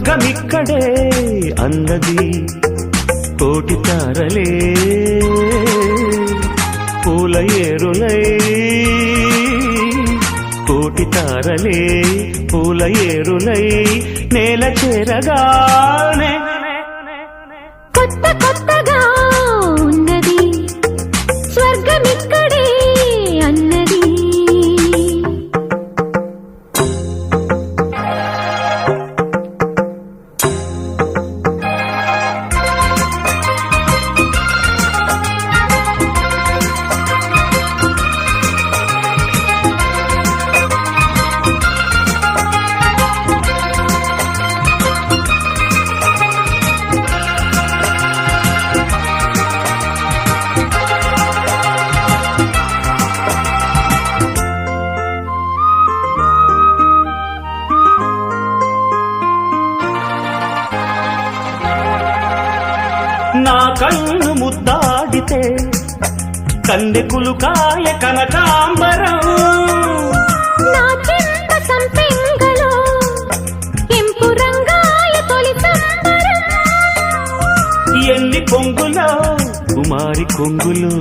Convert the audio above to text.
స్వర్గమిక్కడే అన్నది కోటి తారలే పూల ఏరులై కోటి తారలే పూల ఏరులై నేల చేరగానే కొత్త కొత్తగా ఉన్నది స్వర్గమిక్కడే అన్నది. నా కన్ను ముద్దాడితే కన్నెకులు కాయ కనకాంబరం నా చింత సంపెంగలో ఇంపు రంగాయ తొలి సంబరం. ఎన్ని కొంగులో కుమారి కొంగులు